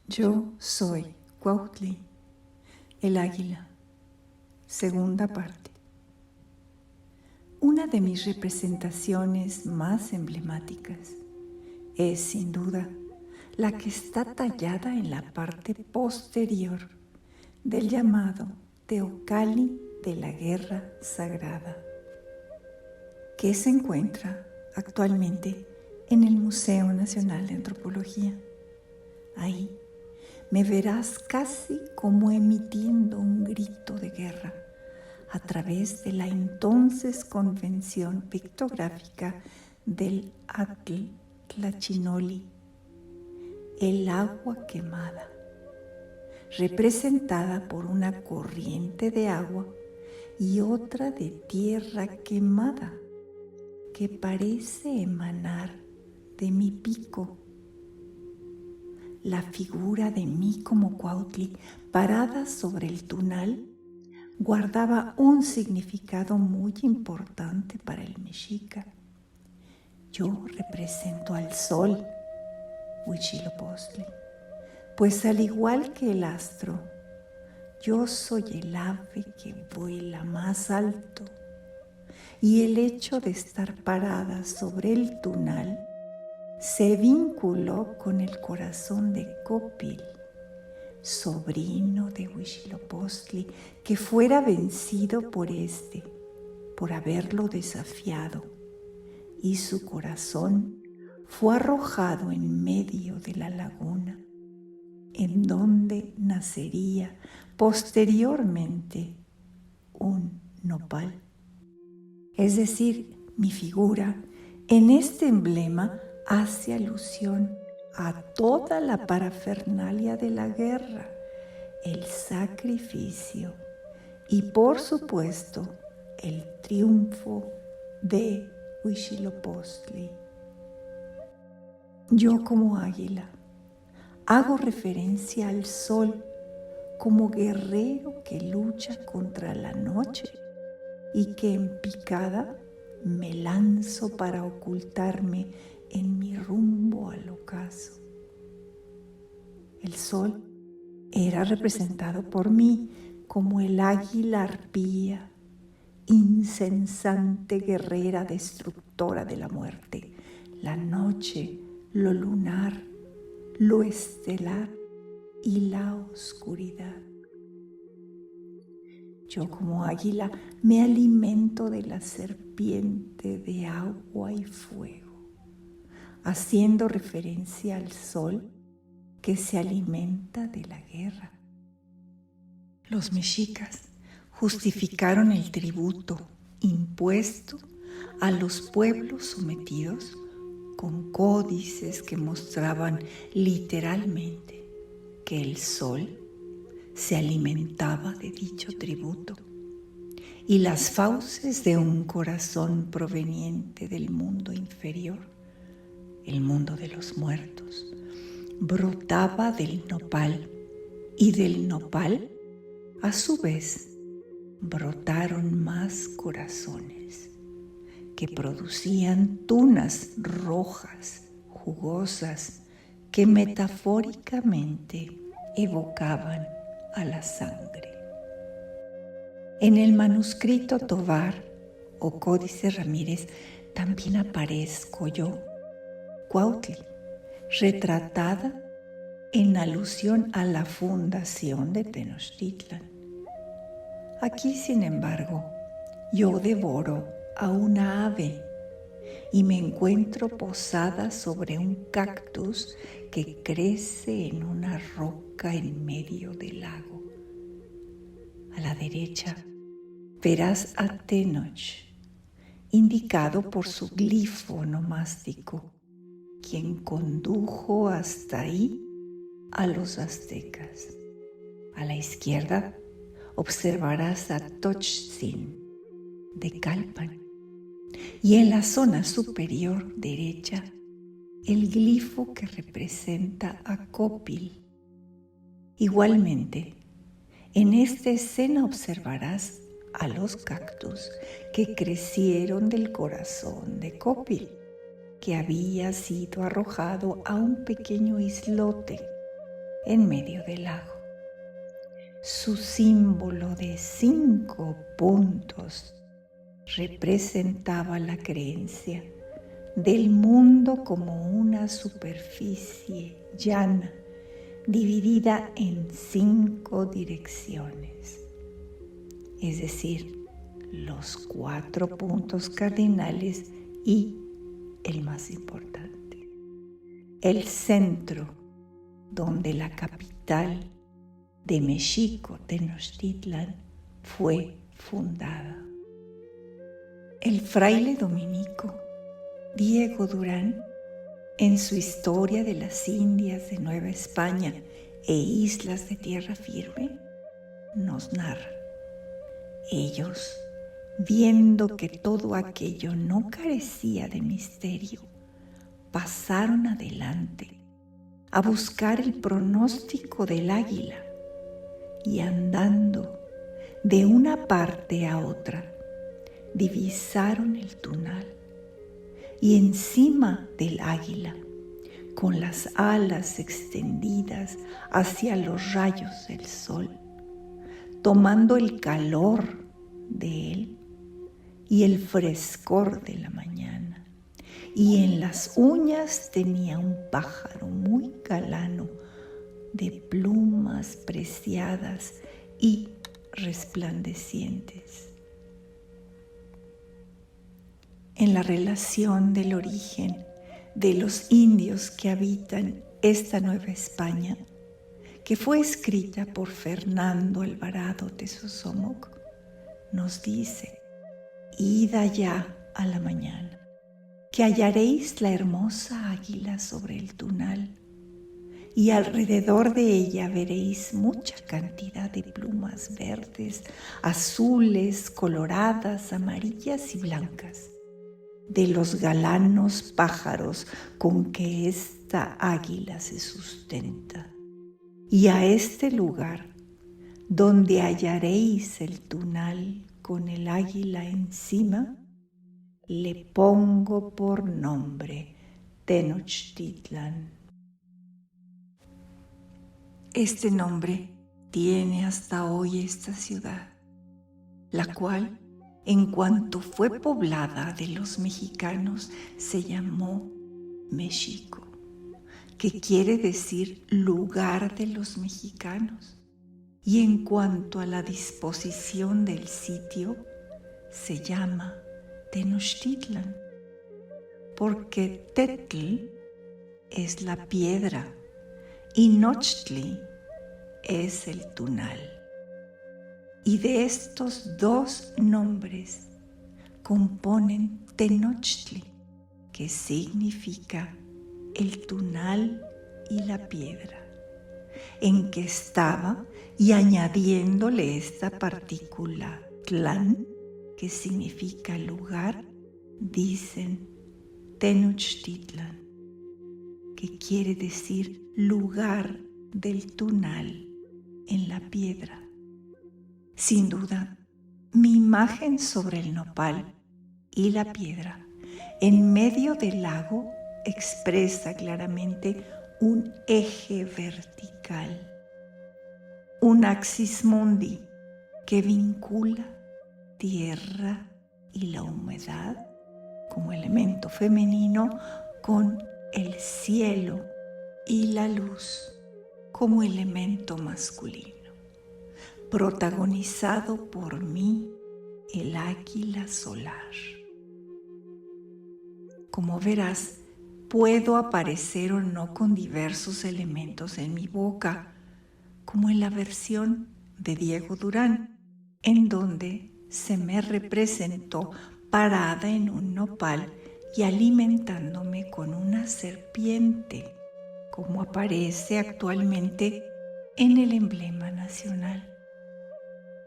Yo soy Cuautli, el águila, segunda parte. Una de mis representaciones más emblemáticas es, sin duda, la que está tallada en la parte posterior del llamado Teocalli de la Guerra Sagrada, que se encuentra actualmente en el Museo Nacional de Antropología. Ahí me verás casi como emitiendo un grito de guerra a través de la entonces convención pictográfica del Atl Tlachinoli, el agua quemada, representada por una corriente de agua y otra de tierra quemada que parece emanar de mi pico. La figura de mí como Cuautli, parada sobre el tunal, guardaba un significado muy importante para el mexica. Yo represento al sol, Huitzilopochtli, pues al igual que el astro, yo soy el ave que vuela más alto, y el hecho de estar parada sobre el tunal se vinculó con el corazón de Copil, sobrino de Huitzilopochtli, que fuera vencido por por haberlo desafiado, y su corazón fue arrojado en medio de la laguna, en donde nacería posteriormente un nopal. Es decir, mi figura en este emblema hace alusión a toda la parafernalia de la guerra, el sacrificio y, por supuesto, el triunfo de Huitzilopochtli. Yo, como águila, hago referencia al sol como guerrero que lucha contra la noche y que en picada me lanzo para ocultarme en mi rumbo al ocaso. El sol era representado por mí como el águila arpía, incesante guerrera destructora de la muerte, la noche, lo lunar, lo estelar y la oscuridad. Yo, como águila, me alimento de la serpiente de agua y fuego, haciendo referencia al sol que se alimenta de la guerra. Los mexicas justificaron el tributo impuesto a los pueblos sometidos con códices que mostraban literalmente que el sol se alimentaba de dicho tributo, y las fauces de un corazón proveniente del mundo inferior, el mundo de los muertos, brotaba del nopal, y del nopal, a su vez, brotaron más corazones que producían tunas rojas, jugosas, que metafóricamente evocaban a la sangre. En el manuscrito Tovar o Códice Ramírez también aparezco yo, Cuautli, retratada en alusión a la fundación de Tenochtitlan. Aquí, sin embargo, yo devoro a una ave y me encuentro posada sobre un cactus que crece en una roca en medio del lago. A la derecha verás a Tenoch, indicado por su glifo nomástico, quien condujo hasta ahí a los aztecas. A la izquierda observarás a Tochtzin de Calpan, y en la zona superior derecha el glifo que representa a Copil. Igualmente, en esta escena observarás a los cactus que crecieron del corazón de Copil, que había sido arrojado a un pequeño islote en medio del lago. Su símbolo de 5 puntos representaba la creencia del mundo como una superficie llana dividida en 5 direcciones, es decir, los 4 puntos cardinales y el más importante, el centro, donde la capital de México, Tenochtitlan, fue fundada. El fraile dominico Diego Durán, en su Historia de las Indias de Nueva España e Islas de Tierra Firme, nos narra: ellos, viendo que todo aquello no carecía de misterio, pasaron adelante a buscar el pronóstico del águila y andando de una parte a otra, divisaron el Tunal y encima del águila, con las alas extendidas hacia los rayos del sol, tomando el calor de él y el frescor de la mañana, y en las uñas tenía un pájaro muy galano de plumas preciadas y resplandecientes. En la relación del origen de los indios que habitan esta Nueva España, que fue escrita por Fernando Alvarado de Sosomoc, nos dice: id allá a la mañana, que hallaréis la hermosa águila sobre el Tunal, y alrededor de ella veréis mucha cantidad de plumas verdes, azules, coloradas, amarillas y blancas, de los galanos pájaros con que esta águila se sustenta. Y a este lugar, donde hallaréis el Tunal con el águila encima, le pongo por nombre Tenochtitlan. Este nombre tiene hasta hoy esta ciudad, la cual, en cuanto fue poblada de los mexicanos, se llamó México, que quiere decir lugar de los mexicanos. Y en cuanto a la disposición del sitio, se llama Tenochtitlan, porque Tetl es la piedra y Nochtli es el Tunal. Y de estos 2 nombres componen Tenochtli, que significa el Tunal y la piedra, en que estaba, y añadiéndole esta partícula Tlán, que significa lugar, dicen Tenochtitlan, que quiere decir lugar del Tunal en la piedra. Sin duda, mi imagen sobre el nopal y la piedra en medio del lago expresa claramente un eje vertical, un axis mundi que vincula tierra y la humedad como elemento femenino con el cielo y la luz como elemento masculino, protagonizado por mí, el águila solar. Como verás, puedo aparecer o no con diversos elementos en mi boca, como en la versión de Diego Durán, en donde se me representó parada en un nopal y alimentándome con una serpiente, como aparece actualmente en el emblema nacional.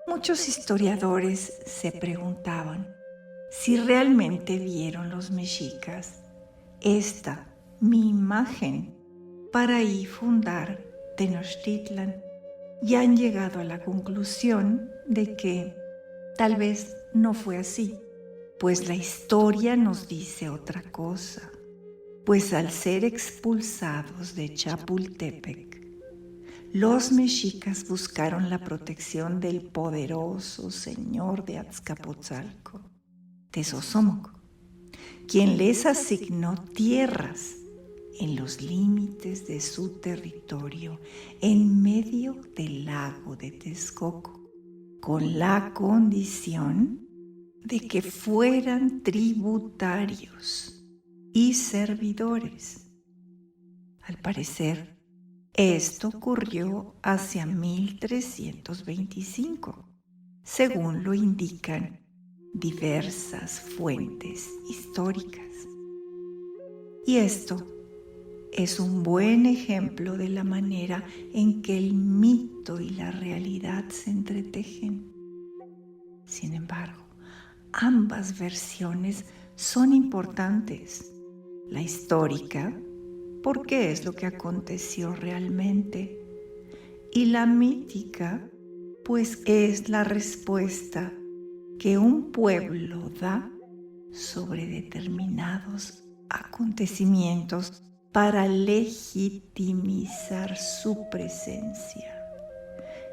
Muchos historiadores se preguntaban si realmente vieron los mexicas esta, mi imagen, para ahí fundar Tenochtitlan, y han llegado a la conclusión de que tal vez no fue así, pues la historia nos dice otra cosa, pues al ser expulsados de Chapultepec, los mexicas buscaron la protección del poderoso señor de Azcapotzalco, Tezozómoc, quien les asignó tierras en los límites de su territorio en medio del lago de Texcoco, con la condición de que fueran tributarios y servidores. Al parecer, esto ocurrió hacia 1325, según lo indican diversas fuentes históricas. Y esto es un buen ejemplo de la manera en que el mito y la realidad se entretejen. Sin embargo, ambas versiones son importantes. La histórica, porque es lo que aconteció realmente, y la mítica, pues es la respuesta que un pueblo da sobre determinados acontecimientos para legitimizar su presencia,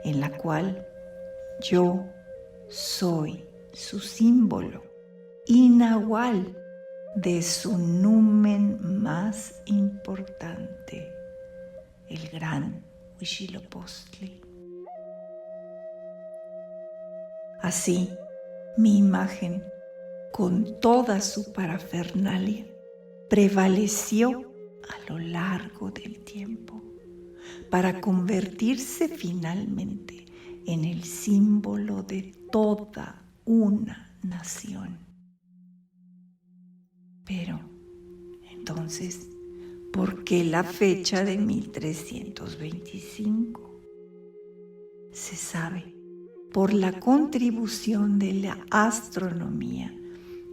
en la cual yo soy su símbolo y nahual de su numen más importante, el gran Huitzilopochtli. Así, mi imagen, con toda su parafernalia, prevaleció a lo largo del tiempo para convertirse finalmente en el símbolo de toda una nación. Pero, entonces, ¿por qué la fecha de 1325? Se sabe por la contribución de la astronomía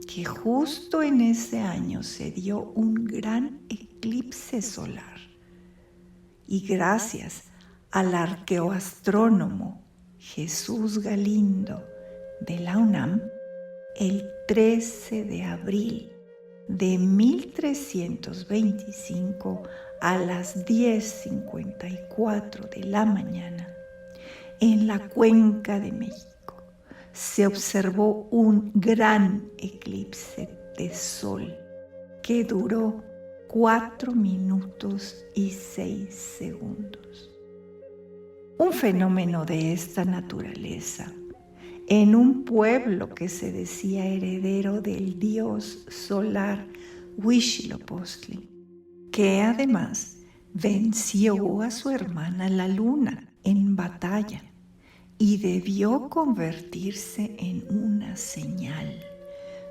que justo en ese año se dio un gran eclipse solar. Y gracias al arqueoastrónomo Jesús Galindo de la UNAM, el 13 de abril de 1325 a las 10:54 de la mañana, en la Cuenca de México, se observó un gran eclipse de sol que duró 4 minutos y 6 segundos. Un fenómeno de esta naturaleza en un pueblo que se decía heredero del dios solar Huitzilopochtli, que además venció a su hermana la luna en batalla y debió convertirse en una señal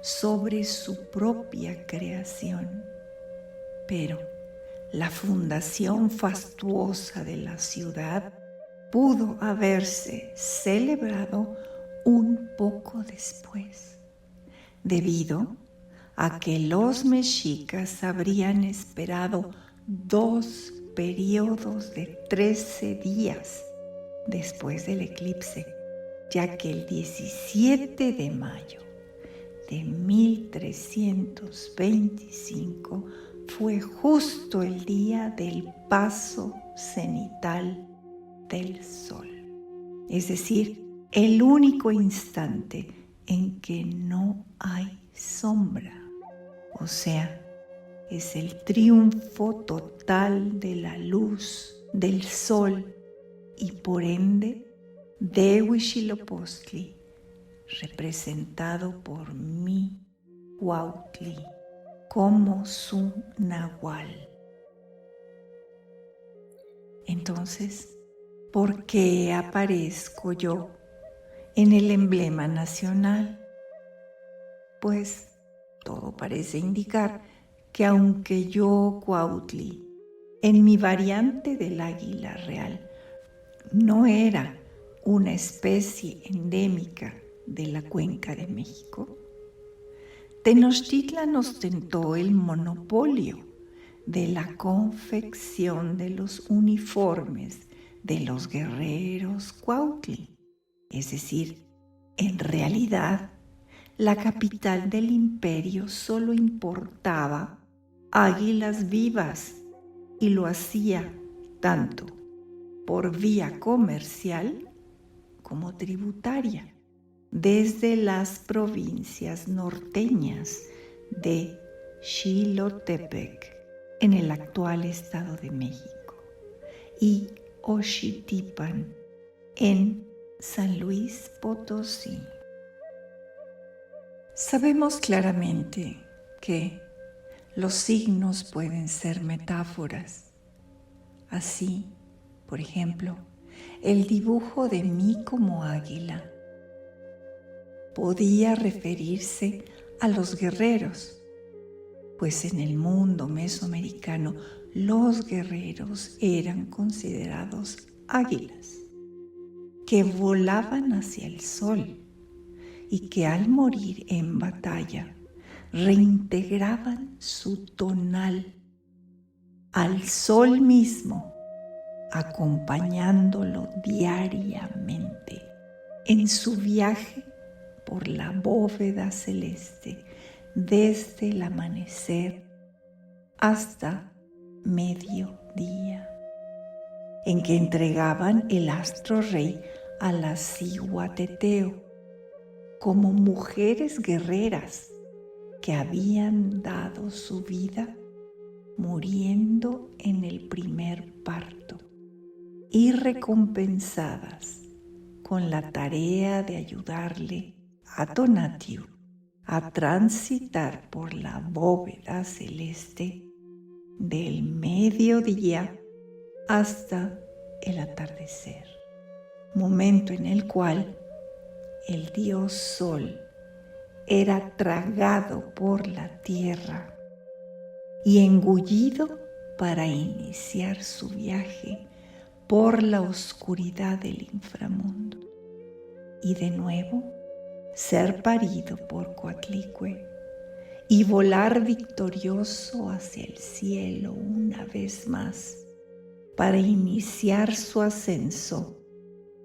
sobre su propia creación. Pero la fundación fastuosa de la ciudad pudo haberse celebrado un poco después, debido a que los mexicas habrían esperado 2 periodos de 13 días después del eclipse, ya que el 17 de mayo de 1325 fue justo el día del paso cenital del sol, es decir, el único instante en que no hay sombra, o sea, es el triunfo total de la luz del sol y por ende de Huitzilopochtli, representado por mi Cuautli como su nahual. Entonces, ¿por qué aparezco yo en el emblema nacional? Pues todo parece indicar que aunque yo, Cuautli, en mi variante del águila real, no era una especie endémica de la Cuenca de México, Tenochtitlan ostentó el monopolio de la confección de los uniformes de los guerreros Cuautli. Es decir, en realidad, la capital del imperio solo importaba águilas vivas y lo hacía tanto por vía comercial como tributaria desde las provincias norteñas de Xilotepec, en el actual Estado de México, y Oxitipan, en San Luis Potosí. Sabemos claramente que los signos pueden ser metáforas. Así, por ejemplo, el dibujo de mí como águila podía referirse a los guerreros, pues en el mundo mesoamericano los guerreros eran considerados águilas, que volaban hacia el sol y que al morir en batalla reintegraban su tonal al sol mismo, acompañándolo diariamente en su viaje por la bóveda celeste desde el amanecer hasta mediodía, en que entregaban el astro rey a la Cihuateteo como mujeres guerreras que habían dado su vida muriendo en el primer parto y recompensadas con la tarea de ayudarle a Tonatiuh a transitar por la bóveda celeste del mediodía hasta el atardecer, momento en el cual el dios Sol era tragado por la tierra y engullido para iniciar su viaje por la oscuridad del inframundo y de nuevo ser parido por Coatlicue y volar victorioso hacia el cielo una vez más para iniciar su ascenso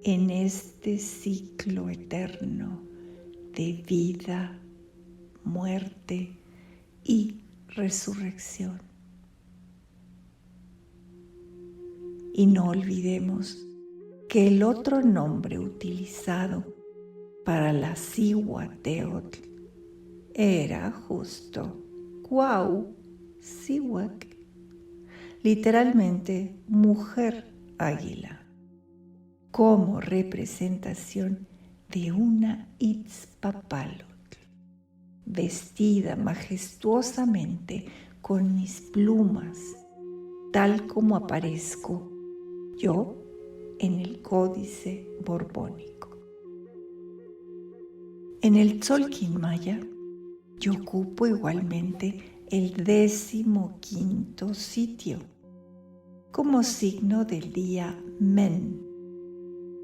en este ciclo eterno de vida, muerte y resurrección. Y no olvidemos que el otro nombre utilizado para la Cihuateotl era justo Cuauhcihuac, literalmente mujer águila, como representación de una Itzpapalotl, vestida majestuosamente con mis plumas, tal como aparezco yo en el Códice Borbónico. En el Tzolk'in maya, yo ocupo igualmente el 15º sitio, como signo del día Men,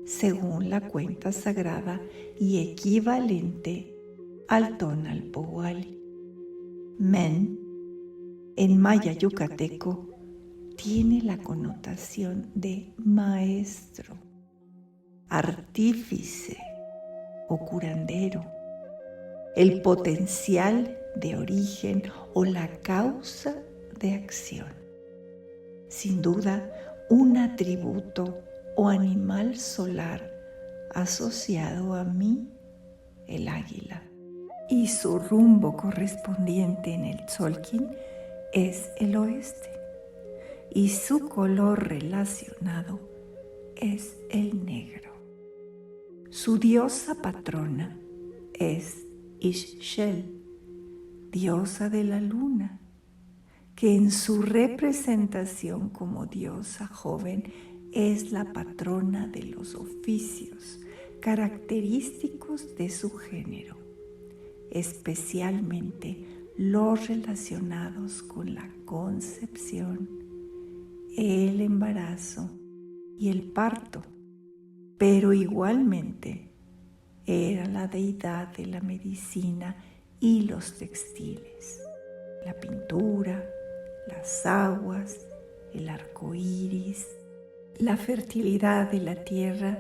según la cuenta sagrada y equivalente al Tonalpohualli. Men, en maya yucateco, tiene la connotación de maestro, artífice o curandero, el potencial de origen o la causa de acción. Sin duda, un atributo o animal solar asociado a mí, el águila, y su rumbo correspondiente en el Tzolk'in es el oeste, y su color relacionado es el negro. Su diosa patrona es Ixchel, diosa de la luna, que en su representación como diosa joven es la patrona de los oficios característicos de su género, especialmente los relacionados con la concepción, el embarazo y el parto, pero igualmente era la deidad de la medicina y los textiles, la pintura, las aguas, el arco iris, la fertilidad de la tierra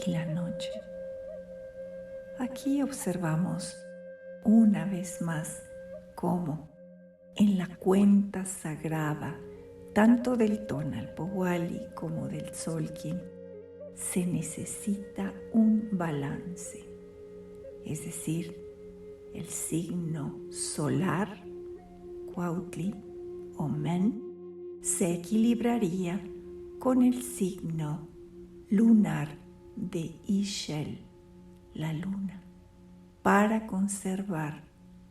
y la noche. Aquí observamos una vez más cómo en la cuenta sagrada tanto del tonal powali como del tzolk'in, se necesita un balance, es decir, el signo solar, Cuautli o Men, se equilibraría con el signo lunar de Ixchel, la luna, para conservar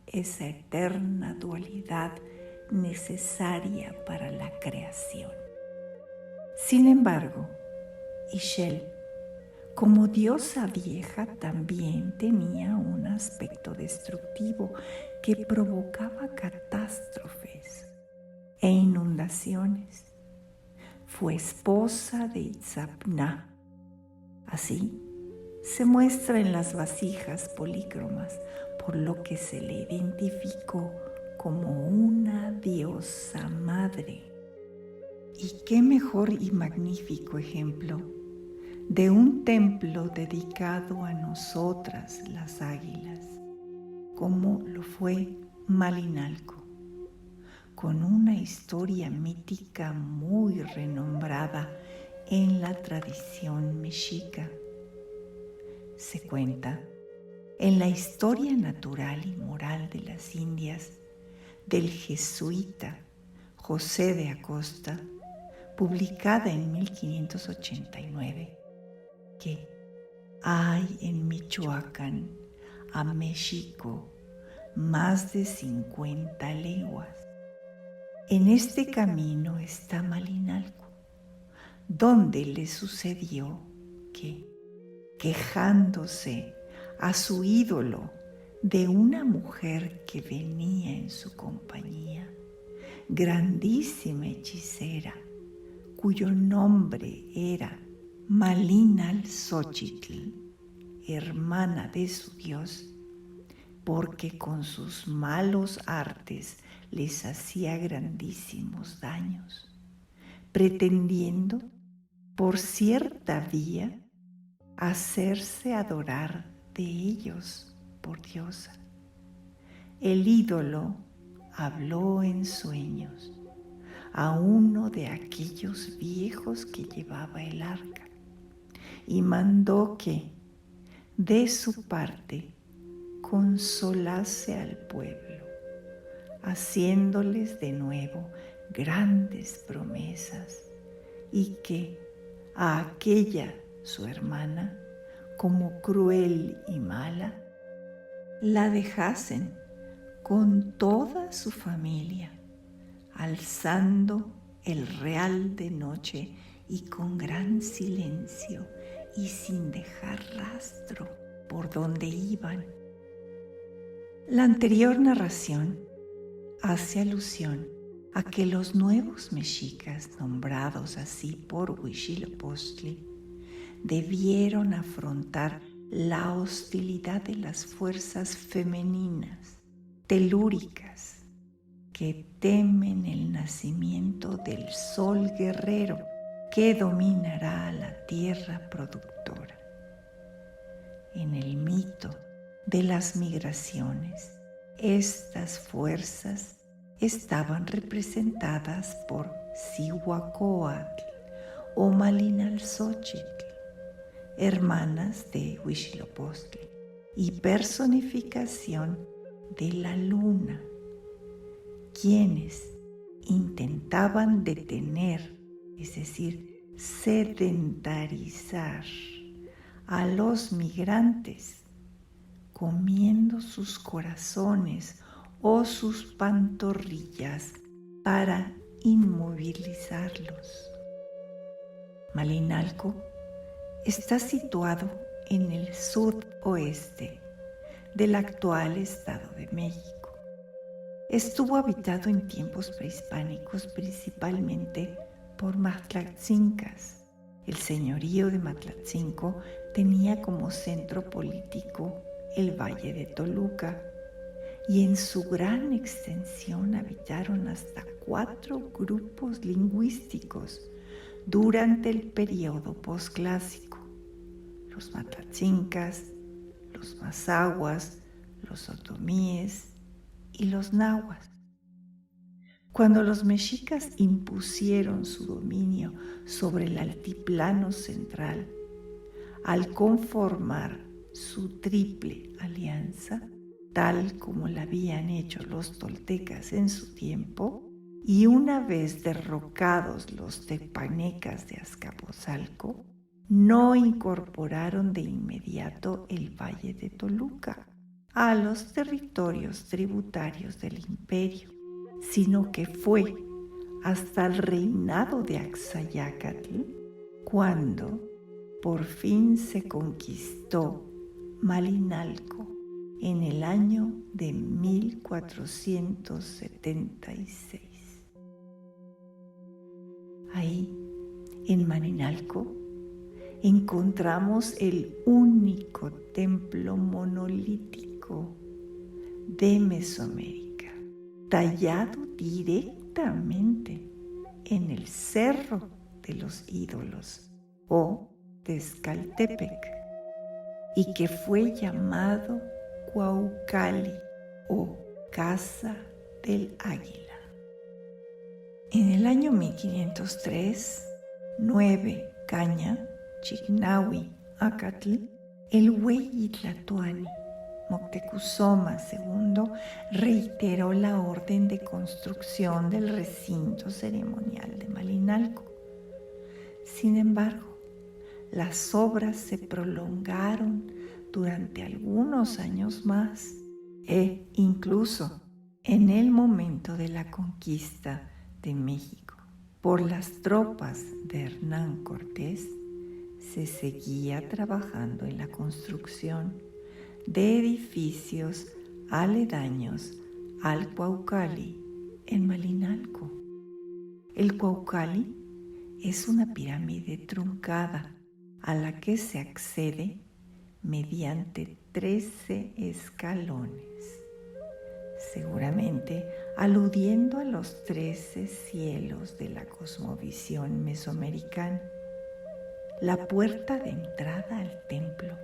esa eterna dualidad necesaria para la creación. Sin embargo, Ixchel, como diosa vieja, también tenía un aspecto destructivo que provocaba catástrofes e inundaciones. Fue esposa de Itzapná. Así se muestra en las vasijas polícromas, por lo que se le identificó como una diosa madre. Y qué mejor y magnífico ejemplo de un templo dedicado a nosotras las águilas, como lo fue Malinalco, con una historia mítica muy renombrada en la tradición mexica. Se cuenta en la historia natural y moral de las Indias del jesuita José de Acosta, publicada en 1589, que hay en Michoacán a México más de 50 leguas. En este camino está Malinalco, donde le sucedió que, quejándose a su ídolo de una mujer que venía en su compañía, grandísima hechicera, cuyo nombre era Malinalxóchitl, hermana de su dios, porque con sus malos artes les hacía grandísimos daños, pretendiendo por cierta vía hacerse adorar de ellos por diosa. El ídolo habló en sueños a uno de aquellos viejos que llevaba el arca y mandó que, de su parte, consolase al pueblo, haciéndoles de nuevo grandes promesas, y que a aquella su hermana, como cruel y mala, la dejasen con toda su familia, alzando el real de noche y con gran silencio y sin dejar rastro por donde iban. La anterior narración hace alusión a que los nuevos mexicas, nombrados así por Huitzilopochtli, debieron afrontar la hostilidad de las fuerzas femeninas, telúricas, que temen el nacimiento del sol guerrero que dominará a la tierra productora. En el mito de las migraciones, estas fuerzas estaban representadas por Cihuacóatl o Malinalxóchitl, hermanas de Huitzilopochtli y personificación de la luna, quienes intentaban detener, es decir, sedentarizar a los migrantes, comiendo sus corazones o sus pantorrillas para inmovilizarlos. Malinalco está situado en el sudoeste del actual Estado de México. Estuvo habitado en tiempos prehispánicos principalmente por Matlatzincas. El señorío de Matlatzinco tenía como centro político el Valle de Toluca, y en su gran extensión habitaron hasta 4 grupos lingüísticos durante el periodo posclásico: los Matlatzincas, los Mazahuas, los Otomíes y los Nahuas. Cuando los mexicas impusieron su dominio sobre el altiplano central, al conformar su triple alianza, tal como la habían hecho los toltecas en su tiempo, y una vez derrocados los tepanecas de Azcapotzalco, no incorporaron de inmediato el Valle de Toluca a los territorios tributarios del imperio, sino que fue hasta el reinado de Axayácatl cuando por fin se conquistó Malinalco en el año de 1476. Ahí, en Malinalco, encontramos el único templo monolítico de Mesoamérica, tallado directamente en el Cerro de los Ídolos o Tezcaltepec, y que fue llamado Cuauhcali o Casa del Águila. En el año 1503, 9 Caña, Chignahui, Acatl, el Huey Tlatoani, Moctezuma II, reiteró la orden de construcción del recinto ceremonial de Malinalco. Sin embargo, las obras se prolongaron durante algunos años más e incluso en el momento de la conquista de México por las tropas de Hernán Cortés, se seguía trabajando en la construcción de edificios aledaños al Cuauhcali en Malinalco. El Cuauhcali es una pirámide truncada a la que se accede mediante 13 escalones, seguramente aludiendo a los 13 cielos de la cosmovisión mesoamericana. La puerta de entrada al templo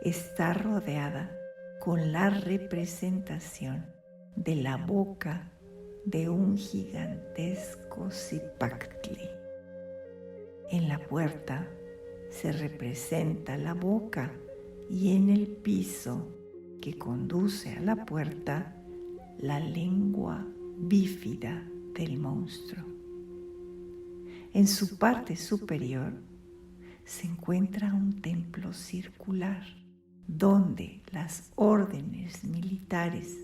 está rodeada con la representación de la boca de un gigantesco Zipactli. En la puerta se representa la boca y en el piso que conduce a la puerta la lengua bífida del monstruo. En su parte superior se encuentra un templo circular donde las órdenes militares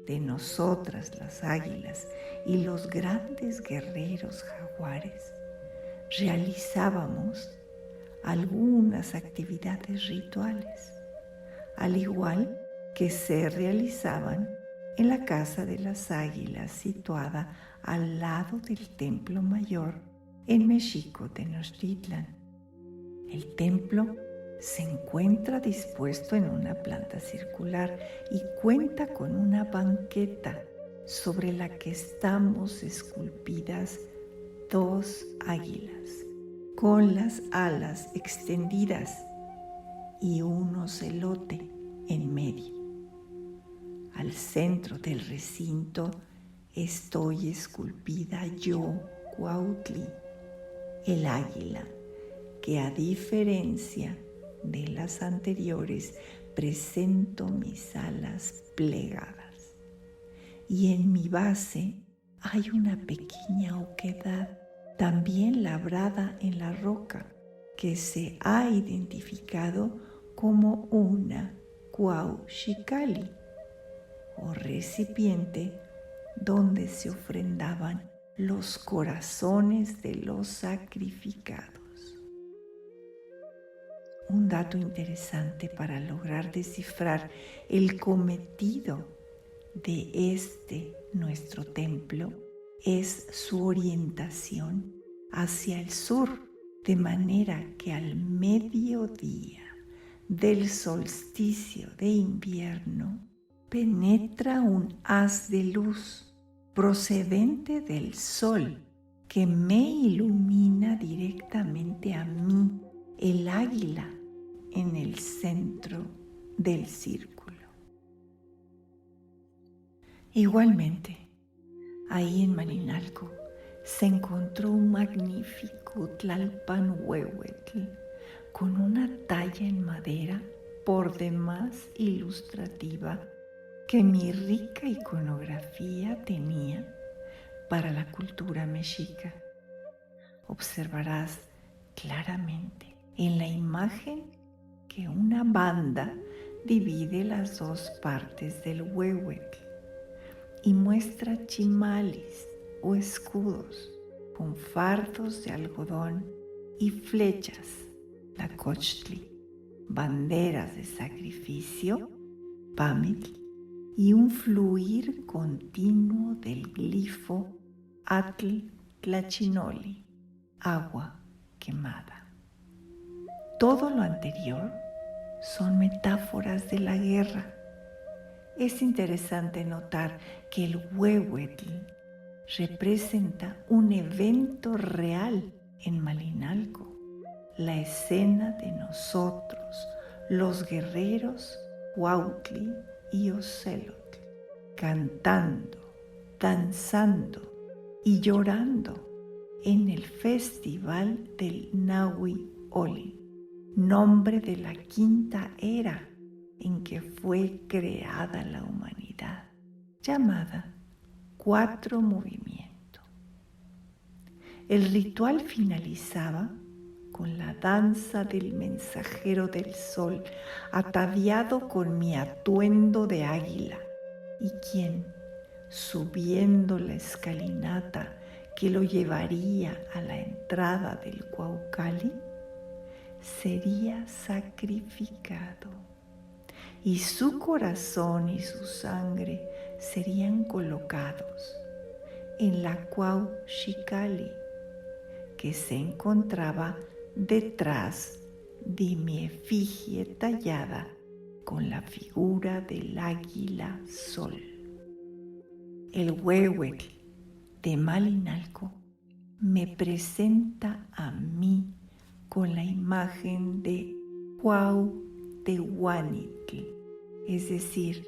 de nosotras las águilas y los grandes guerreros jaguares realizábamos algunas actividades rituales, al igual que se realizaban en la Casa de las Águilas situada al lado del Templo Mayor en Mexico Tenochtitlan. El templo se encuentra dispuesto en una planta circular y cuenta con una banqueta sobre la que estamos esculpidas 2 águilas con las alas extendidas y un ocelote en medio. Al centro del recinto estoy esculpida yo, Cuautli, el águila, que a diferencia de las anteriores presento mis alas plegadas. Y en mi base hay una pequeña oquedad, también labrada en la roca, que se ha identificado como una Cuauhxicalli, o recipiente donde se ofrendaban los corazones de los sacrificados. Un dato interesante para lograr descifrar el cometido de nuestro templo es su orientación hacia el sur, de manera que al mediodía del solsticio de invierno penetra un haz de luz procedente del sol que me ilumina directamente a mí, el águila, en el centro del círculo. Igualmente, Ahí en Malinalco se encontró un magnífico Tlalpanhuehuetl con una talla en madera por demás ilustrativa que mi rica iconografía tenía para la cultura mexica. Observarás claramente en la imagen que una banda divide las dos partes del huehuetl y muestra chimales o escudos con fardos de algodón y flechas, tlacochtli, banderas de sacrificio, pamitl, y un fluir continuo del glifo atl tlachinoli, agua quemada. Todo lo anterior son metáforas de la guerra. Es interesante notar que el huehuetl representa un evento real en Malinalco, la escena de nosotros, los guerreros Huautli y Ocelotl, cantando, danzando y llorando en el festival del Nahui Olin, nombre de la quinta era en que fue creada la humanidad, llamada Cuatro Movimiento. El ritual finalizaba con la danza del mensajero del sol, ataviado con mi atuendo de águila, y quien, subiendo la escalinata que lo llevaría a la entrada del Cuauhcali, sería sacrificado, y su corazón y su sangre serían colocados en la Cuauhxicalli, que se encontraba detrás de mi efigie tallada con la figura del águila sol. El huehuetl de Malinalco me presenta a mí con la imagen de Cuauhtehuanitl, es decir,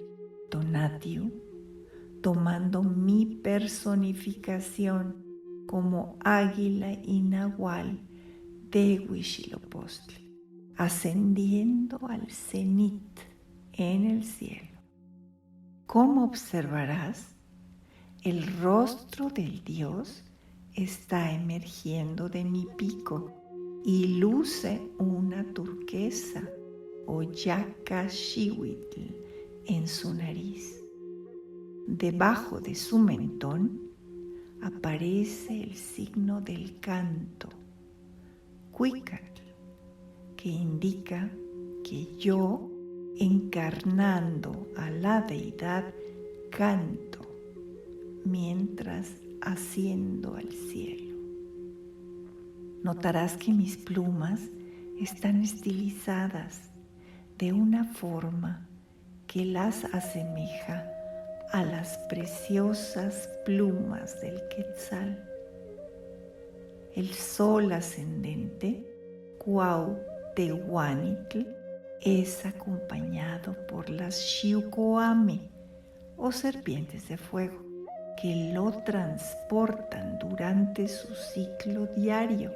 Tonatiuh, tomando mi personificación como águila y nahual de Huitzilopochtli, ascendiendo al cenit en el cielo. Como observarás, el rostro del dios está emergiendo de mi pico y luce una turquesa o yacaxihuitl en su nariz. Debajo de su mentón aparece el signo del canto, Cuicatl, que indica que yo, encarnando a la deidad, canto mientras asciendo al cielo. Notarás que mis plumas están estilizadas de una forma que las asemeja a las preciosas plumas del quetzal. El sol ascendente, Cuauhtehuanitl, es acompañado por las xiuhcoameh o serpientes de fuego, que lo transportan durante su ciclo diario.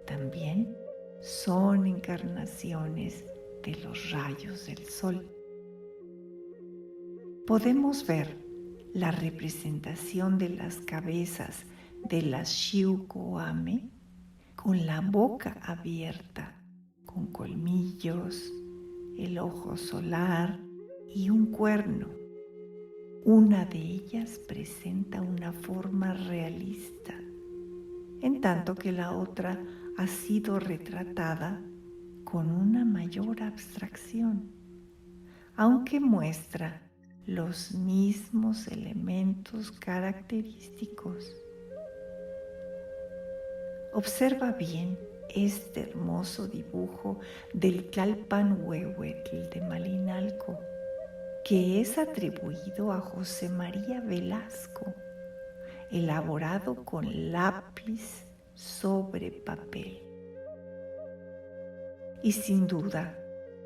También son encarnaciones de los rayos del sol. Podemos ver la representación de las cabezas de las xiuhcoameh con la boca abierta, con colmillos, el ojo solar y un cuerno. Una de ellas presenta una forma realista, en tanto que la otra ha sido retratada con una mayor abstracción, aunque muestra los mismos elementos característicos. Observa bien este hermoso dibujo del Tlalpanhuehuetl de Malinalco, que es atribuido a José María Velasco, elaborado con lápiz sobre papel. Y sin duda,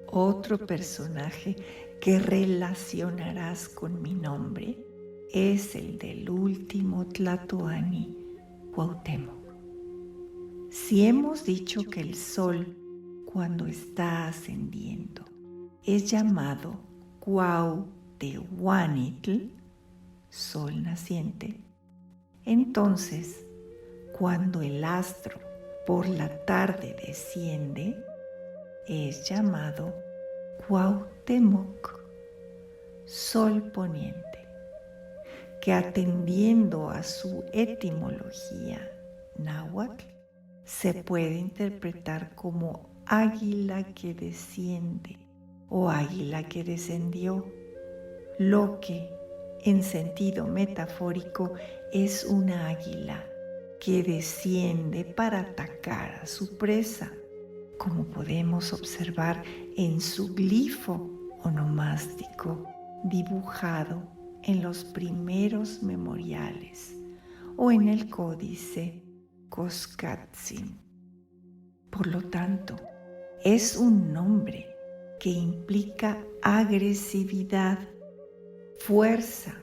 otro personaje que relacionarás con mi nombre es el del último Tlatoani, Cuauhtémoc. Si hemos dicho que el sol, cuando está ascendiendo, es llamado Cuauhtehuanitl, sol naciente, entonces, cuando el astro por la tarde desciende, es llamado Cuauhtémoc, sol poniente, que atendiendo a su etimología náhuatl, se puede interpretar como águila que desciende o águila que descendió, lo que en sentido metafórico es una águila que desciende para atacar a su presa, como podemos observar en su glifo onomástico dibujado en los primeros memoriales o en el códice Coscatzin. Por lo tanto, es un nombre que implica agresividad, fuerza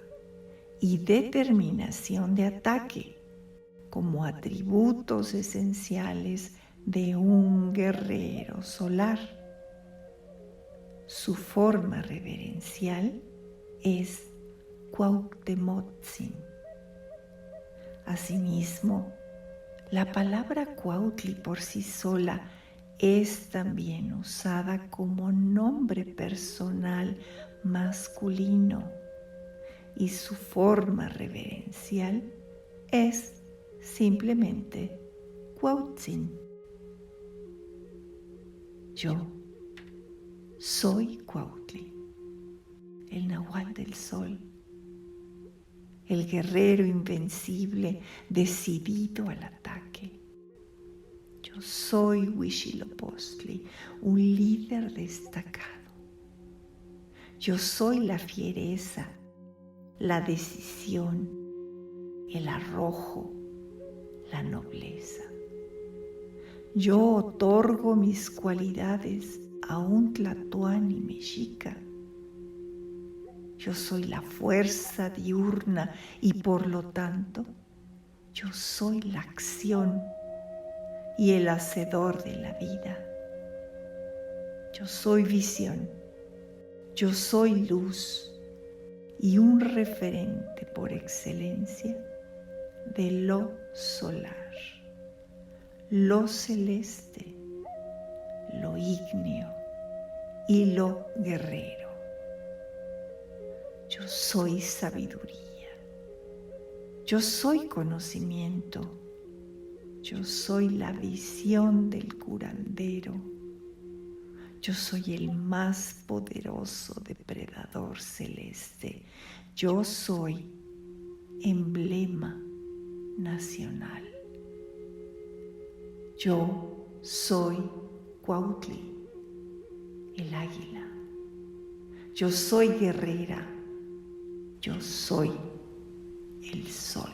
y determinación de ataque como atributos esenciales de un guerrero solar. Su forma reverencial es Cuauhtemotzin. Asimismo, la palabra Cuautli por sí sola es también usada como nombre personal masculino y su forma reverencial es simplemente Cuauhtzin. Yo soy Cuautli, el nahual del sol, el guerrero invencible decidido al ataque. Yo soy Huitzilopochtli, un líder destacado. Yo soy la fiereza, la decisión, el arrojo, la nobleza. Yo otorgo mis cualidades a un tlatoani mexica. Yo soy la fuerza diurna y por lo tanto, yo soy la acción y el hacedor de la vida. Yo soy visión, yo soy luz y un referente por excelencia de lo solar, lo celeste, lo ígneo y lo guerrero. Yo soy sabiduría, yo soy conocimiento, yo soy la visión del curandero, yo soy el más poderoso depredador celeste, yo soy emblema nacional. Yo soy Cuautli, el águila. Yo soy guerrera. Yo soy el sol.